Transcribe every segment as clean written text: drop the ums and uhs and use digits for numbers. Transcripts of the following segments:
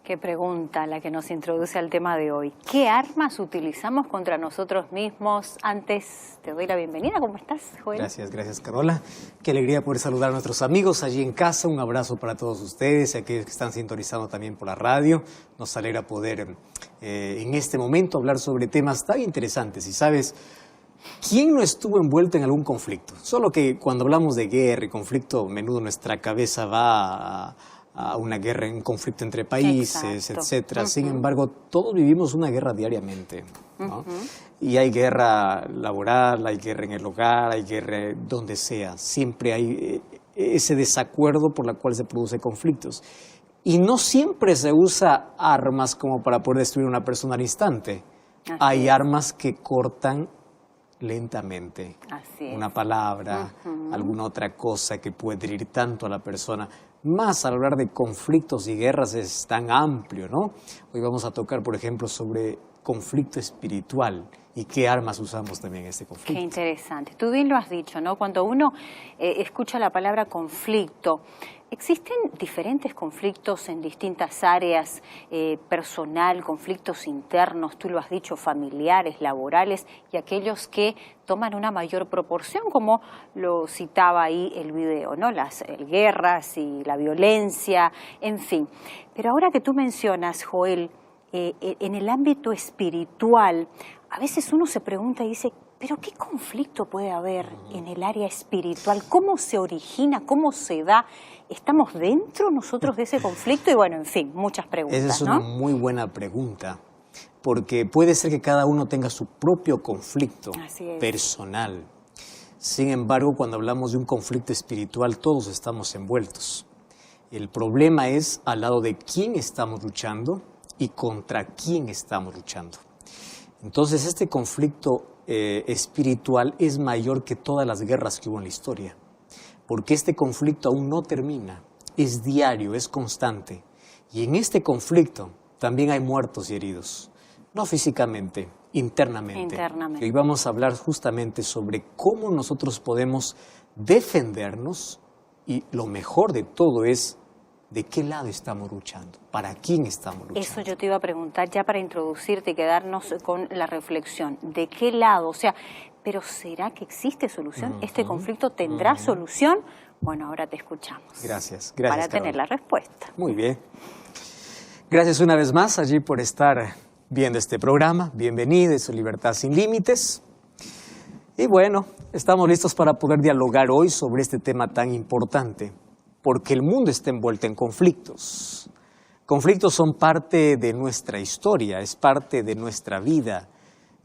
Qué pregunta la que nos introduce al tema de hoy. ¿Qué armas utilizamos contra nosotros mismos? Antes te doy la bienvenida. ¿Cómo estás, Joel? Gracias, Carola. Qué alegría poder saludar a nuestros amigos allí en casa. Un abrazo para todos ustedes, aquellos que están sintonizando también por la radio. Nos alegra poder en este momento hablar sobre temas tan interesantes. Y sabes, ¿quién no estuvo envuelto en algún conflicto? Solo que cuando hablamos de guerra y conflicto, a menudo nuestra cabeza va a una guerra, un conflicto entre países, etcétera. Sin embargo, todos vivimos una guerra diariamente, ¿no? Y hay guerra laboral, hay guerra en el hogar, hay guerra donde sea. Siempre hay ese desacuerdo por la cual se producen conflictos. Y no siempre se usa armas como para poder destruir a una persona al instante. Hay armas que cortan lentamente. Una palabra, alguna otra cosa que puede herir tanto a la persona. Más al hablar de conflictos y guerras es tan amplio, ¿no? Hoy vamos a tocar, por ejemplo, sobre conflicto espiritual y qué armas usamos también en este conflicto. Qué interesante. Tú bien lo has dicho, ¿no? Cuando uno escucha la palabra conflicto, existen diferentes conflictos en distintas áreas, personal, conflictos internos, tú lo has dicho, familiares, laborales, y aquellos que toman una mayor proporción, como lo citaba ahí el video, ¿no? Las guerras y la violencia, en fin. Pero ahora que tú mencionas, Joel, en el ámbito espiritual, a veces uno se pregunta y dice, ¿pero qué conflicto puede haber en el área espiritual? ¿Cómo se origina? ¿Cómo se da? ¿Estamos dentro nosotros de ese conflicto? Y bueno, en fin, muchas preguntas, Esa es ¿no? una muy buena pregunta, porque puede ser que cada uno tenga su propio conflicto personal. Sin embargo, cuando hablamos de un conflicto espiritual, todos estamos envueltos. El problema es al lado de quién estamos luchando y contra quién estamos luchando. Entonces, este conflicto espiritual es mayor que todas las guerras que hubo en la historia, porque este conflicto aún no termina, es diario, es constante, y en este conflicto también hay muertos y heridos, no físicamente, internamente. Y hoy vamos a hablar justamente sobre cómo nosotros podemos defendernos, y lo mejor de todo es ¿de qué lado estamos luchando? ¿Para quién estamos luchando? Eso yo te iba a preguntar ya para introducirte y quedarnos con la reflexión. ¿De qué lado? O sea, ¿pero será que existe solución? ¿Este conflicto tendrá solución? Bueno, ahora te escuchamos. Gracias, para tener la respuesta. Muy bien. Gracias una vez más allí por estar viendo este programa. Bienvenidos a Libertad Sin Límites. Y bueno, estamos listos para poder dialogar hoy sobre este tema tan importante, porque el mundo está envuelto en conflictos. Conflictos son parte de nuestra historia, es parte de nuestra vida.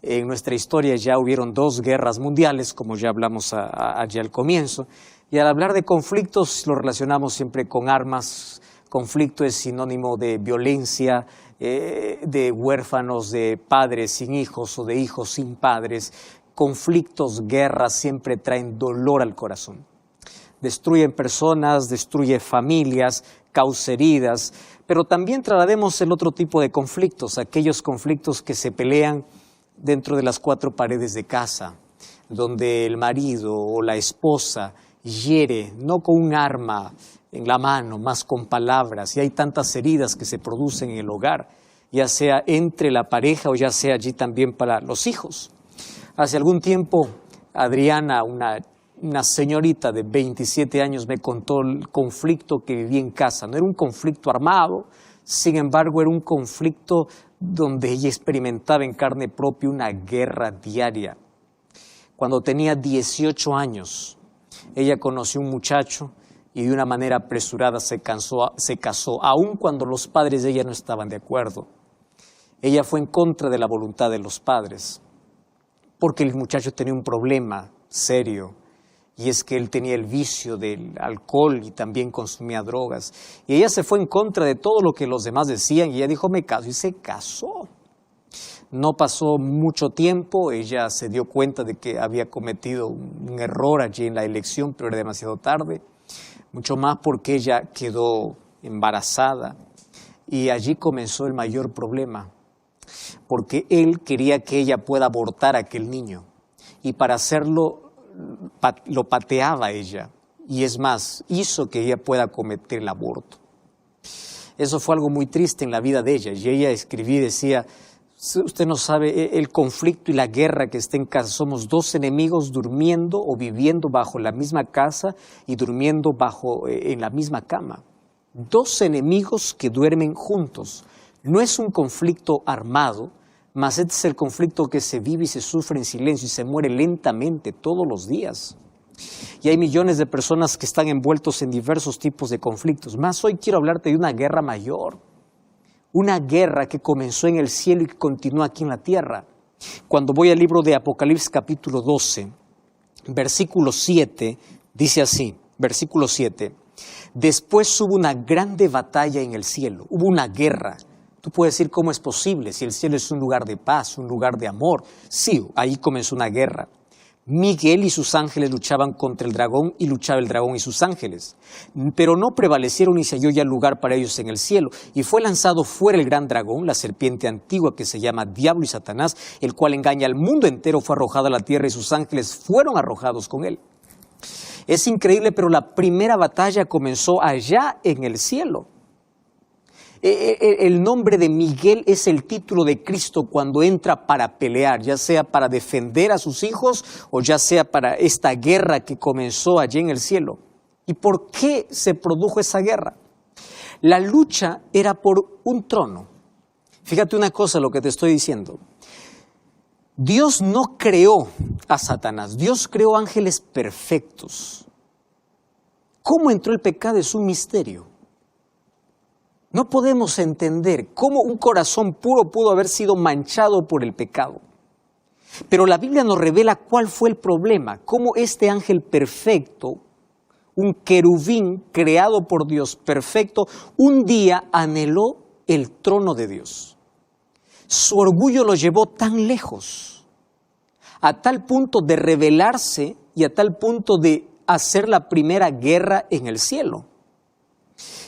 En nuestra historia ya hubieron 2 guerras mundiales, como ya hablamos allí al comienzo, y al hablar de conflictos lo relacionamos siempre con armas. Conflicto es sinónimo de violencia, de huérfanos, de padres sin hijos o de hijos sin padres. Conflictos, guerras siempre traen dolor al corazón. Destruyen personas, destruye familias, causa heridas, pero también trataremos el otro tipo de conflictos, aquellos conflictos que se pelean dentro de las 4 paredes de casa, donde el marido o la esposa hiere, no con un arma en la mano, más con palabras, y hay tantas heridas que se producen en el hogar, ya sea entre la pareja o ya sea allí también para los hijos. Hace algún tiempo, Adriana, una señorita de 27 años me contó el conflicto que vivía en casa. No era un conflicto armado, sin embargo era un conflicto donde ella experimentaba en carne propia una guerra diaria. Cuando tenía 18 años, ella conoció a un muchacho y de una manera apresurada se casó, aun cuando los padres de ella no estaban de acuerdo. Ella fue en contra de la voluntad de los padres, porque el muchacho tenía un problema serio. Y es que él tenía el vicio del alcohol y también consumía drogas. Y ella se fue en contra de todo lo que los demás decían y ella dijo, me caso, y se casó. No pasó mucho tiempo, ella se dio cuenta de que había cometido un error allí en la elección, pero era demasiado tarde. Mucho más porque ella quedó embarazada y allí comenzó el mayor problema. Porque él quería que ella pueda abortar a aquel niño y para hacerlo lo pateaba a ella y es más, hizo que ella pueda cometer el aborto. Eso fue algo muy triste en la vida de ella. Y ella escribía y decía, usted no sabe el conflicto y la guerra que está en casa. Somos dos enemigos durmiendo o viviendo bajo la misma casa y durmiendo en la misma cama. Dos enemigos que duermen juntos. No es un conflicto armado, mas este es el conflicto que se vive y se sufre en silencio y se muere lentamente todos los días. Y hay millones de personas que están envueltos en diversos tipos de conflictos. Más hoy quiero hablarte de una guerra mayor. Una guerra que comenzó en el cielo y que continúa aquí en la tierra. Cuando voy al libro de Apocalipsis capítulo 12, versículo 7, dice así, versículo 7. Después hubo una grande batalla en el cielo, hubo una guerra. Tú puedes decir, ¿cómo es posible? Si el cielo es un lugar de paz, un lugar de amor. Sí, ahí comenzó una guerra. Miguel y sus ángeles luchaban contra el dragón y luchaba el dragón y sus ángeles. Pero no prevalecieron y se halló ya lugar para ellos en el cielo. Y fue lanzado fuera el gran dragón, la serpiente antigua que se llama Diablo y Satanás, el cual engaña al mundo entero, fue arrojado a la tierra y sus ángeles fueron arrojados con él. Es increíble, pero la primera batalla comenzó allá en el cielo. El nombre de Miguel es el título de Cristo cuando entra para pelear, ya sea para defender a sus hijos o ya sea para esta guerra que comenzó allí en el cielo. ¿Y por qué se produjo esa guerra? La lucha era por un trono. Fíjate una cosa lo que te estoy diciendo. Dios no creó a Satanás, Dios creó ángeles perfectos. ¿Cómo entró el pecado? Es un misterio. No podemos entender cómo un corazón puro pudo haber sido manchado por el pecado. Pero la Biblia nos revela cuál fue el problema, cómo este ángel perfecto, un querubín creado por Dios perfecto, un día anheló el trono de Dios. Su orgullo lo llevó tan lejos, a tal punto de rebelarse y a tal punto de hacer la primera guerra en el cielo.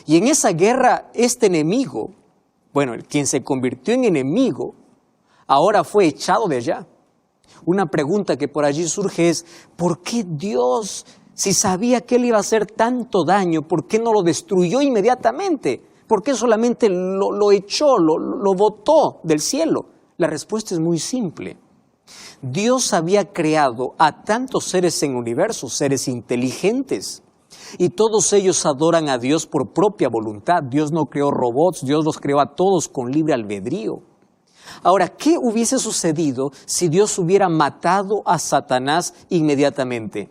Y en esa guerra, este enemigo, quien se convirtió en enemigo, ahora fue echado de allá. Una pregunta que por allí surge es, ¿por qué Dios, si sabía que él iba a hacer tanto daño, por qué no lo destruyó inmediatamente? ¿Por qué solamente lo echó, lo botó del cielo? La respuesta es muy simple. Dios había creado a tantos seres en el universo, seres inteligentes, y todos ellos adoran a Dios por propia voluntad. Dios no creó robots, Dios los creó a todos con libre albedrío. Ahora, ¿qué hubiese sucedido si Dios hubiera matado a Satanás inmediatamente?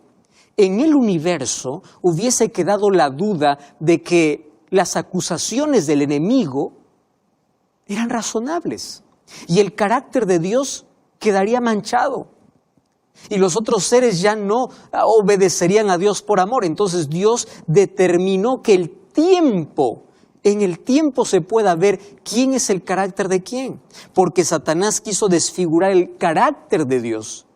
En el universo hubiese quedado la duda de que las acusaciones del enemigo eran razonables y el carácter de Dios quedaría manchado. Y los otros seres ya no obedecerían a Dios por amor. Entonces Dios determinó que en el tiempo se pueda ver quién es el carácter de quién. Porque Satanás quiso desfigurar el carácter de Dios,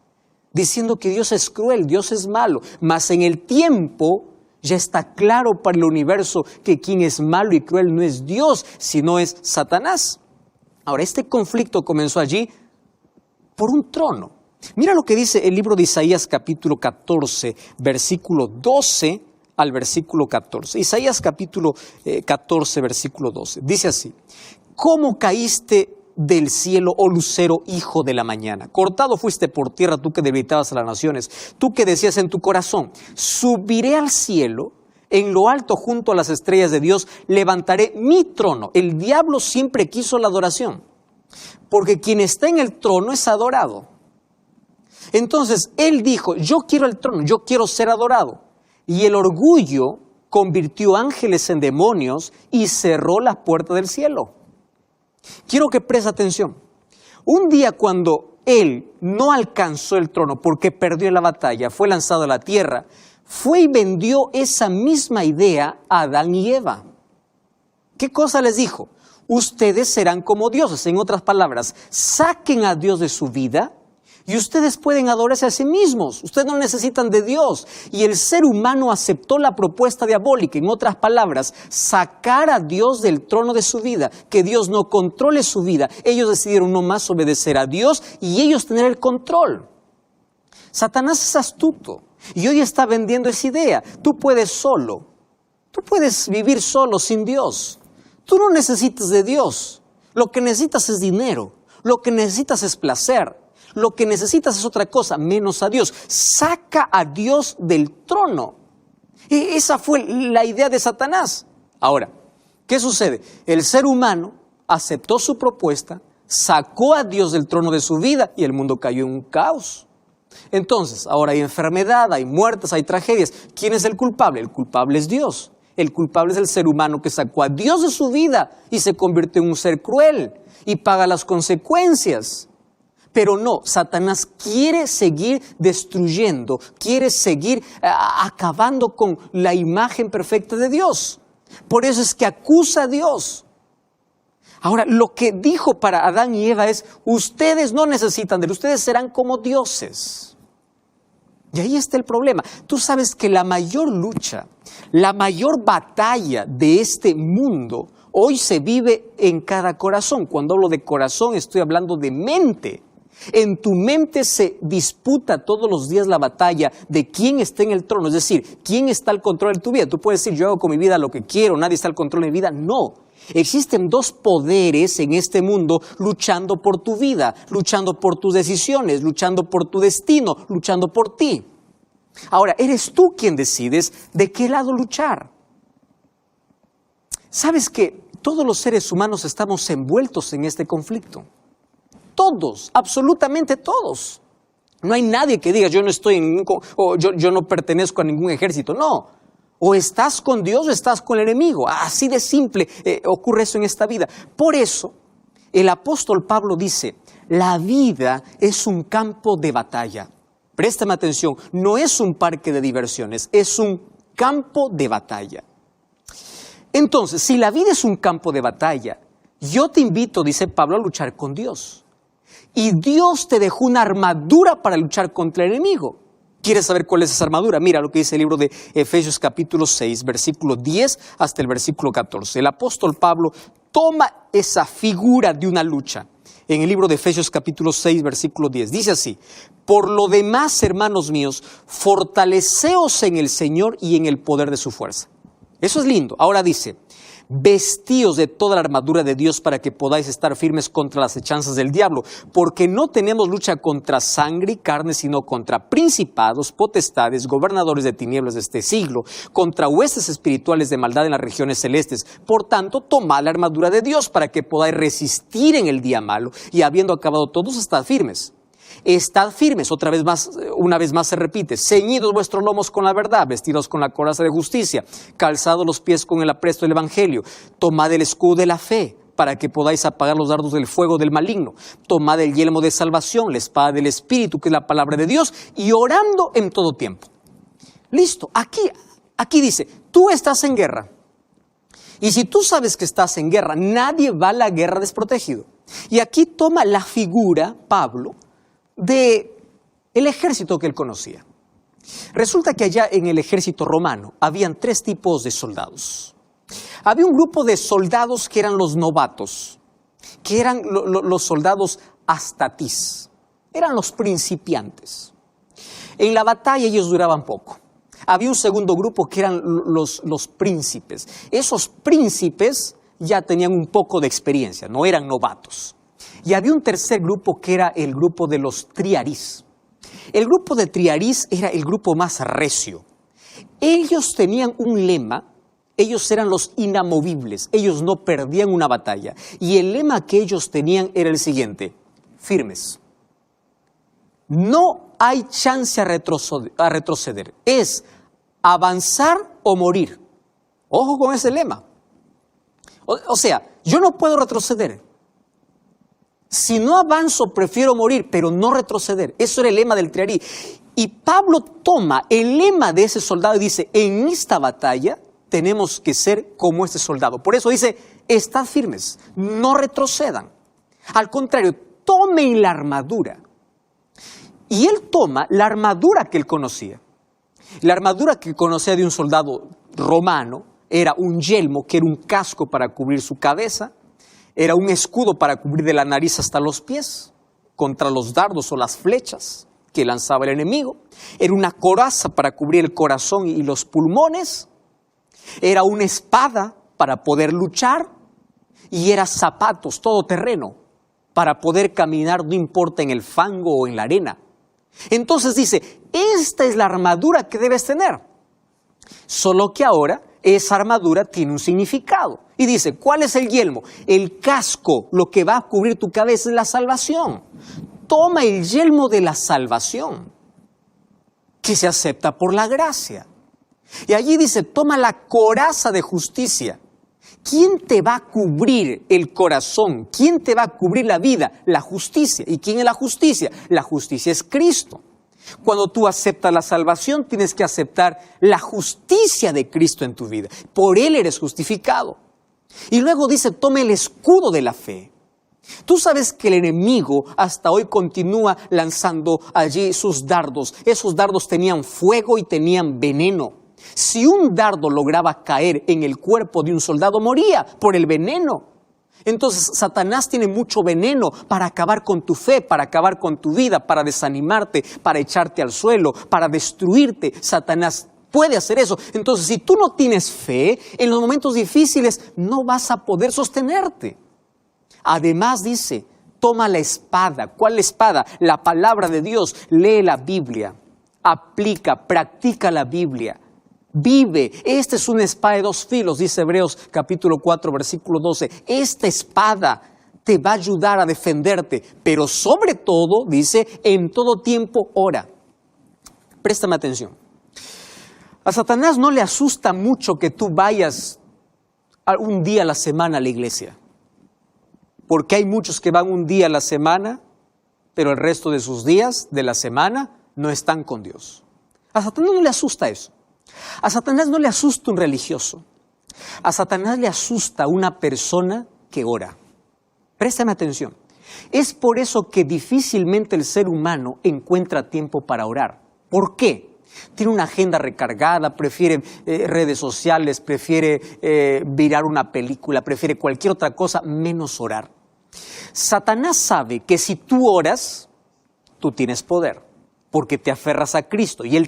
diciendo que Dios es cruel, Dios es malo. Mas en el tiempo ya está claro para el universo que quien es malo y cruel no es Dios, sino es Satanás. Ahora, este conflicto comenzó allí por un trono. Mira lo que dice el libro de Isaías capítulo 14, versículo 12 al versículo 14. Isaías capítulo 14, versículo 12. Dice así, ¿cómo caíste del cielo, oh lucero, hijo de la mañana? Cortado fuiste por tierra, tú que debilitabas a las naciones, tú que decías en tu corazón, subiré al cielo, en lo alto junto a las estrellas de Dios, levantaré mi trono. El diablo siempre quiso la adoración, porque quien está en el trono es adorado. Entonces, él dijo, yo quiero el trono, yo quiero ser adorado. Y el orgullo convirtió ángeles en demonios y cerró las puertas del cielo. Quiero que prestes atención. Un día cuando él no alcanzó el trono porque perdió la batalla, fue lanzado a la tierra, fue y vendió esa misma idea a Adán y Eva. ¿Qué cosa les dijo? Ustedes serán como dioses. En otras palabras, saquen a Dios de su vida y ustedes pueden adorarse a sí mismos. Ustedes no necesitan de Dios. Y el ser humano aceptó la propuesta diabólica. En otras palabras, sacar a Dios del trono de su vida. Que Dios no controle su vida. Ellos decidieron no más obedecer a Dios y ellos tener el control. Satanás es astuto y hoy está vendiendo esa idea. Tú puedes solo. Tú puedes vivir solo sin Dios. Tú no necesitas de Dios. Lo que necesitas es dinero. Lo que necesitas es placer. Lo que necesitas es otra cosa, menos a Dios. Saca a Dios del trono. Y esa fue la idea de Satanás. Ahora, ¿qué sucede? El ser humano aceptó su propuesta, sacó a Dios del trono de su vida y el mundo cayó en un caos. Entonces, ahora hay enfermedad, hay muertes, hay tragedias. ¿Quién es el culpable? El culpable es Dios. El culpable es el ser humano que sacó a Dios de su vida y se convirtió en un ser cruel y paga las consecuencias. Pero no, Satanás quiere seguir destruyendo, quiere seguir acabando con la imagen perfecta de Dios. Por eso es que acusa a Dios. Ahora, lo que dijo para Adán y Eva es, ustedes no necesitan de él, ustedes serán como dioses. Y ahí está el problema. Tú sabes que la mayor lucha, la mayor batalla de este mundo hoy se vive en cada corazón. Cuando hablo de corazón estoy hablando de mente. En tu mente se disputa todos los días la batalla de quién está en el trono, es decir, quién está al control de tu vida. Tú puedes decir, yo hago con mi vida lo que quiero, nadie está al control de mi vida. No, existen dos poderes en este mundo luchando por tu vida, luchando por tus decisiones, luchando por tu destino, luchando por ti. Ahora, eres tú quien decides de qué lado luchar. ¿Sabes que todos los seres humanos estamos envueltos en este conflicto? Todos, absolutamente todos. No hay nadie que diga yo no estoy en ningún, o yo no pertenezco a ningún ejército. No, o estás con Dios o estás con el enemigo. Así de simple ocurre eso en esta vida. Por eso el apóstol Pablo dice, la vida es un campo de batalla. Préstame atención, no es un parque de diversiones, es un campo de batalla. Entonces, si la vida es un campo de batalla, yo te invito, dice Pablo, a luchar con Dios. Y Dios te dejó una armadura para luchar contra el enemigo. ¿Quieres saber cuál es esa armadura? Mira lo que dice el libro de Efesios capítulo 6, versículo 10 hasta el versículo 14. El apóstol Pablo toma esa figura de una lucha. En el libro de Efesios capítulo 6, versículo 10, dice así, por lo demás, hermanos míos, fortaleceos en el Señor y en el poder de su fuerza. Eso es lindo. Ahora dice, vestíos de toda la armadura de Dios para que podáis estar firmes contra las hechanzas del diablo, porque no tenemos lucha contra sangre y carne, sino contra principados, potestades, gobernadores de tinieblas de este siglo, contra huestes espirituales de maldad en las regiones celestes. Por tanto, tomad la armadura de Dios para que podáis resistir en el día malo, y habiendo acabado todos, estad firmes. Estad firmes, una vez más se repite, ceñidos vuestros lomos con la verdad, vestidos con la coraza de justicia, calzados los pies con el apresto del evangelio, tomad el escudo de la fe, para que podáis apagar los dardos del fuego del maligno, tomad el yelmo de salvación, la espada del Espíritu, que es la palabra de Dios, y orando en todo tiempo. Listo, aquí dice, tú estás en guerra, y si tú sabes que estás en guerra, nadie va a la guerra desprotegido. Y aquí toma la figura, Pablo, de el ejército que él conocía. Resulta que allá en el ejército romano habían tres tipos de soldados. Había un grupo de soldados que eran los novatos, que eran los soldados astatis, eran los principiantes. En la batalla ellos duraban poco. Había un segundo grupo que eran los príncipes. Esos príncipes ya tenían un poco de experiencia, no eran novatos. Y había un tercer grupo que era el grupo de los triarís. El grupo de triarís era el grupo más recio. Ellos tenían un lema, ellos eran los inamovibles, ellos no perdían una batalla. Y el lema que ellos tenían era el siguiente, firmes. No hay chance a retroceder, es avanzar o morir. Ojo con ese lema. O sea, yo no puedo retroceder. Si no avanzo, prefiero morir, pero no retroceder. Eso era el lema del triarí. Y Pablo toma el lema de ese soldado y dice, en esta batalla tenemos que ser como este soldado. Por eso dice, estad firmes, no retrocedan. Al contrario, tomen la armadura. Y él toma la armadura que él conocía. La armadura que conocía de un soldado romano era un yelmo, que era un casco para cubrir su cabeza. Era un escudo para cubrir de la nariz hasta los pies, contra los dardos o las flechas que lanzaba el enemigo. Era una coraza para cubrir el corazón y los pulmones. Era una espada para poder luchar. y era zapatos, todoterreno, para poder caminar, no importa en el fango o en la arena. Entonces dice, esta es la armadura que debes tener. Solo que ahora esa armadura tiene un significado. Y dice, ¿cuál es el yelmo? El casco, lo que va a cubrir tu cabeza es la salvación. Toma el yelmo de la salvación, que se acepta por la gracia. Y allí dice, toma la coraza de justicia. ¿Quién te va a cubrir el corazón? ¿Quién te va a cubrir la vida? La justicia. ¿Y quién es la justicia? La justicia es Cristo. Cuando tú aceptas la salvación, tienes que aceptar la justicia de Cristo en tu vida. Por Él eres justificado. Y luego dice, toma el escudo de la fe. Tú sabes que el enemigo hasta hoy continúa lanzando allí sus dardos. Esos dardos tenían fuego y tenían veneno. Si un dardo lograba caer en el cuerpo de un soldado, moría por el veneno. Entonces Satanás tiene mucho veneno para acabar con tu fe, para acabar con tu vida, para desanimarte, para echarte al suelo, para destruirte. Satanás puede hacer eso. Entonces, si tú no tienes fe, en los momentos difíciles no vas a poder sostenerte. Además dice, toma la espada. ¿Cuál espada? La palabra de Dios. Lee la Biblia, aplica, practica la Biblia. Vive. Esta es una espada de dos filos, dice Hebreos capítulo 4, versículo 12. Esta espada te va a ayudar a defenderte, pero sobre todo, dice, en todo tiempo ora. Préstame atención. A Satanás no le asusta mucho que tú vayas un día a la semana a la iglesia, porque hay muchos que van un día a la semana, pero el resto de sus días de la semana no están con Dios. A Satanás no le asusta eso. A Satanás no le asusta un religioso. A Satanás le asusta una persona que ora. Préstame atención. Es por eso que difícilmente el ser humano encuentra tiempo para orar. ¿Por qué? Tiene una agenda recargada, prefiere redes sociales, prefiere mirar una película, prefiere cualquier otra cosa menos orar. Satanás sabe que si tú oras, tú tienes poder, porque te aferras a Cristo y Él...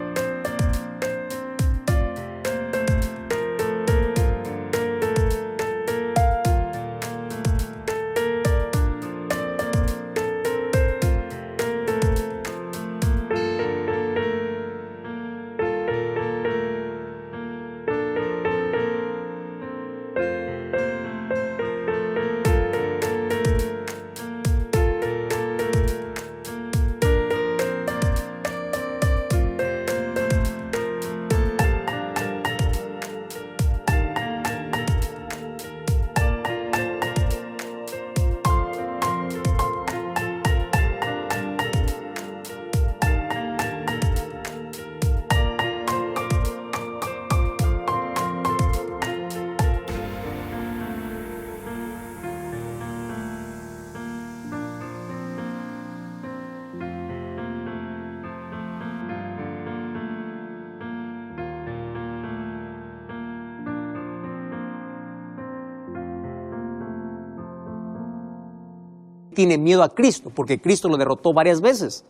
tiene miedo a Cristo, porque Cristo lo derrotó varias veces.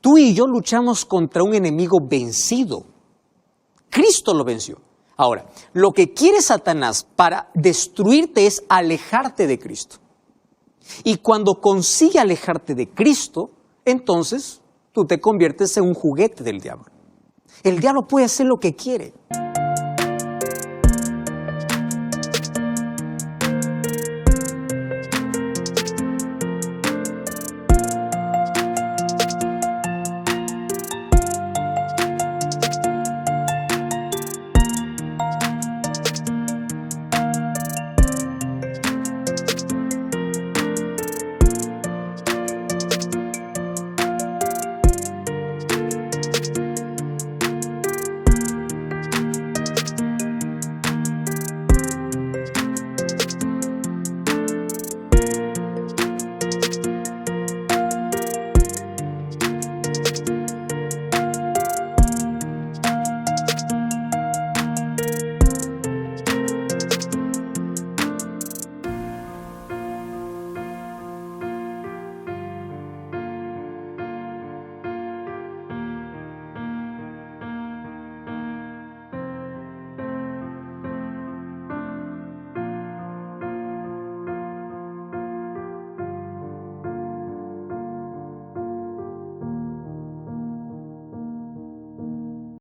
Tú y yo luchamos contra un enemigo vencido. Cristo lo venció. Ahora, lo que quiere Satanás para destruirte es alejarte de Cristo. Y cuando consigue alejarte de Cristo, entonces tú te conviertes en un juguete del diablo. El diablo puede hacer lo que quiere.